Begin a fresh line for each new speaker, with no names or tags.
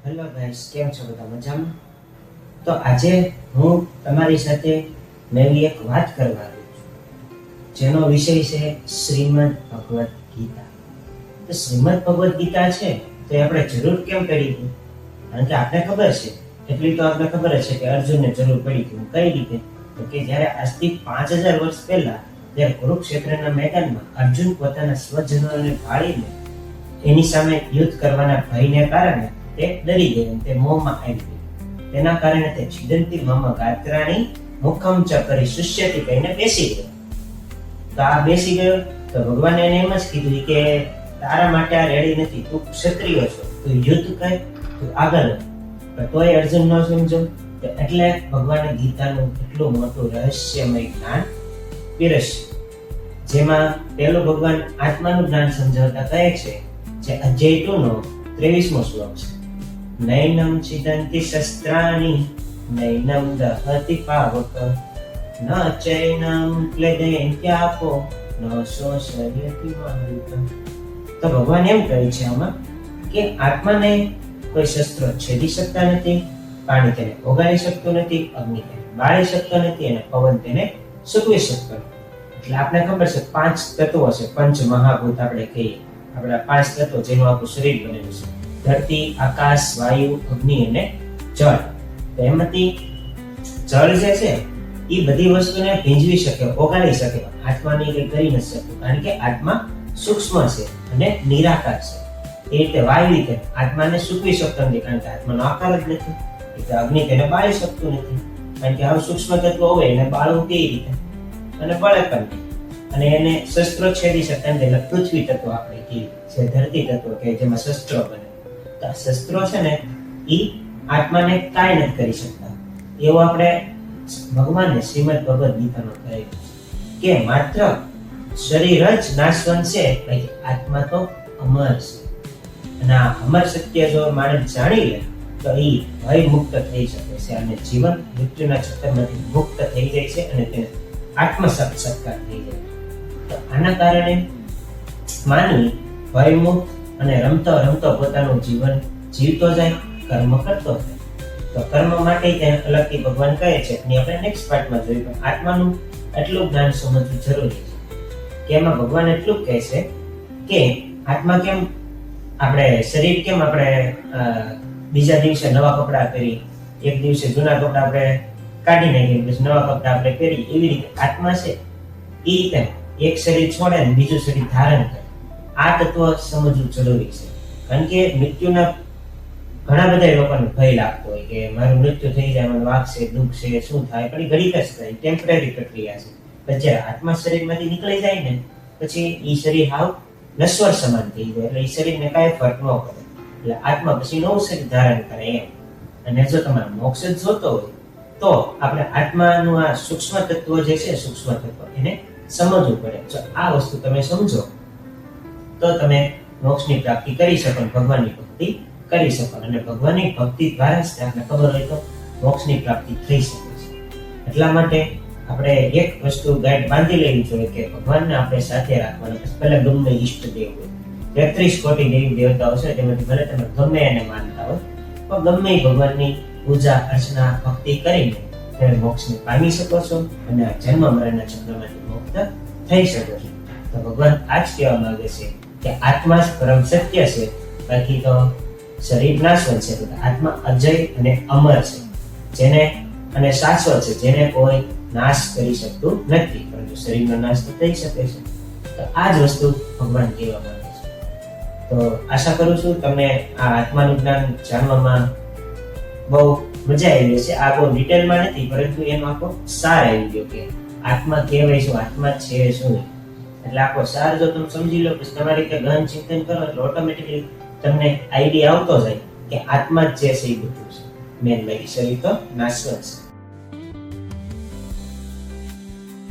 Hello guys, કેમ છો બધા? મજામાં? તો આજે હું તમારી સાથે નવી એક વાત કરવા આવ્યો છું, જેનો વિષય છે શ્રીમદ ભગવદ્ ગીતા. તો શ્રીમદ ભગવદ્ ગીતા છે તો એ આપણે જરૂર કેમ પડી હતી? કારણ કે આપણે ખબર છે, એટલી તો આપણે ખબર છે કે અર્જુનને જરૂર પડી હતી. કઈ રીતે? તો કે જ્યારે આજથી 5000 વર્ષ પહેલા જ્યારે કુરુક્ષેત્રના મેદાનમાં અર્જુન પોતાના સ્વજનોને ભાળીને એની સામે યુદ્ધ કરવાના ભયને કારણે તે ડરી ગઈ અને તે મોહમાં આવી ગઈ. તેના કારણે તે છિદંતી મમ ગાત્રાણી મુખમ ચ કરી શુષ્યથી કહીને બેસી ગયો. તો આ બેસી ગયો તો ભગવાને એને એમ જ કીધું કે તારા માટે આ રેડી નથી, તું ક્ષત્રિય છો, તું યુદ્ધ કર, તું આગળ વધ. પણ તોય અર્જુન ન સમજો. એટલે ભગવાને ગીતાનું એટલું મોટું રહસ્યમય જ્ઞાન પીરસ્યું, જેમાં પહેલો ભગવાન આત્માનું જ્ઞાન સમજાવતા કહે છે, જે અધ્યાય 2 નો 23મો શ્લોક છે. નૈનમ છિદંતિ શસ્ત્રાણી નૈનમ દહતિ પાવક ન ચૈનમ ક્લેદયંત્યાપો ન શોષયતિ મારુત. તો ભગવાન એમ કહે છે આમાં કે આત્માને કોઈ શસ્ત્રો છેદી શકતા નથી, પાણી તેને ઓગાળી શકતું નથી, અગ્નિ તેને બાળી શકતો નથી અને પવન તેને સૂકવી શકતો નથી. એટલે આપણે ખબર છે 5 તત્વો છે, પંચ મહાભૂત આપણે કહીએ. આપણા 5 તત્વો જેનું આખું શરીર બનેલું છે: ધરતી, આકાશ, વાયુ, અગ્નિ અને જળ. તો એમાંથી જળ જે છે એ બધી વસ્તુને ભીંજવી શકે, ઓગાળી શકે. આત્માને કંઈ કરી નથી શકતું, કારણ કે આત્મા સૂક્ષ્મ છે અને નિરાકાર છે. એ રીતે વાયુ રીતે આત્માને સૂકવી શકતો નથી, કારણ કે આત્માનો આકાર જ નથી. એટલે અગ્નિ તેને બાળી શકતું નથી, કારણ કે આવું સૂક્ષ્મ તત્વ હોય એને બાળવું કેવી રીતે? અને બળે પણ નહીં. અને એને શસ્ત્રો છેદી શકતા નથી. એટલે પૃથ્વી તત્વ આપણે કહીએ છે, ધરતી તત્વ કે જેમાં શસ્ત્રો બને. તો આ શસ્ત્રો છે ને એ આત્માને કાંઈ નથી કરી શકતા. એવું આપણે ભગવાનને શ્રીમદ ભગવદ્ ગીતામાં કહેલું છે કે માત્ર શરીર જ નાશવંત છે, બાકી આત્મા તો અમર છે. અને આ અમર સત્ય જો માણસ જાણી લે તો એ ભય મુક્ત થઈ શકે છે અને જીવન મૃત્યુના ચક્કરમાંથી મુક્ત થઈ જાય છે અને તેને આત્મ સાક્ષાત્કાર થઈ જાય. તો આના કારણે માનવી ભયમુક્ત અને રમતો રમતો પોતાનું જીવન જીવતો જાય, કર્મ કરતો જાય. તો કર્મ માટે ત્યાં અલગથી ભગવાન કહે છે, અને આપણે નેક્સ્ટ પાર્ટમાં જોયું. પણ આત્માનું એટલું જ્ઞાન સમજવું જરૂરી છે કે એમાં ભગવાન એટલું કહે છે કે આત્મા કેમ, આપણે શરીર કેમ આપણે બીજા દિવસે નવા કપડાં પહેરી, એક દિવસે જૂના કપડાં આપણે કાઢી નાખીએ, પછી નવા કપડાં આપણે પહેરી, એવી રીતે આત્મા છે એ રીતે એક શરીર છોડે ને બીજું શરીર ધારણ કરે. આ તત્વ સમજવું જરૂરી છે, કારણ કે મૃત્યુના ઘણા બધા લોકોને ભય લાગતો હોય કે મારું મૃત્યુ થઈ જાય, મને વાગશે, દુઃખ છે, શું થાય? પણ એ ઘડીક જ થાય, ટેમ્પરરી પ્રક્રિયા છે. પણ જ્યારે આત્મા શરીરમાંથી નીકળી જાય ને પછી એ શરીર હાવ નશ્વર સમાન થઈ જાય. એટલે એ શરીરને કાંઈ ફરક ન પડે. એટલે આત્મા પછી નવું શરીર ધારણ કરે એમ. અને જો તમારે મોક્ષ જ જોતો હોય તો આપણે આત્માનું આ સૂક્ષ્મ તત્વ જે છે, સૂક્ષ્મ તત્વ એને સમજવું પડે. જો આ વસ્તુ તમે સમજો તો તમે મોક્ષની પ્રાપ્તિ કરી શકો, ભગવાનની ભક્તિ કરી શકો. અને ભગવાનની ભક્તિ દ્વારા જ આપણે ખબર હોય તો મોક્ષની પ્રાપ્તિ થઈ શકે છે. એટલા માટે આપણે એક વસ્તુ ગાઈડ બાંધી લેવી જોઈએ કે ભગવાનને આપણે સાથે રાખવાના. પહેલા ગમે ઈષ્ટદેવ હોય, 33 કોટી દેવી દેવતાઓ છે, તેમાંથી ભલે તમે ગમે એને માનતા હોય, પણ ગમે ભગવાનની પૂજા અર્ચના ભક્તિ કરીને તમે મોક્ષને પામી શકો છો અને આ જન્મ મરણના ચક્રમાંથી મુક્ત થઈ શકો છો. તો ભગવાન આ જ કહેવા માંગે છે કે આત્મા જ પરમ સત્ય છે, બાકી તો શરીર નાશવંત છે. આત્મા અજય અને અમર છે, જેને અને શાશ્વત છે, જેને કોઈ નાશ કરી શકતું નથી. પરંતુ શરીરનો નાશ તો થઈ શકે છે. તો આ જ વસ્તુ ભગવાન કહેવા માંગે છે. તો આશા કરું છું તમને આ આત્માનું જ્ઞાન જાણવામાં બહુ મજા આવી હશે. આ બહુ ડિટેલમાં નથી, પરંતુ એનો આખો સાર આવી ગયો કે આત્મા કહેવાય શું, આત્મા છે શું. એટલે આખો સાર જો તમે સમજી લો, પછી તમારી રીતે ગહન ચિંતન કરો એટલે ઓટોમેટિકલી તમને આઈડિયા આવતો જાય કે આત્મા જ જે છે એ બધું છે. મેન બાકી શરીર તો નાશવંત છે.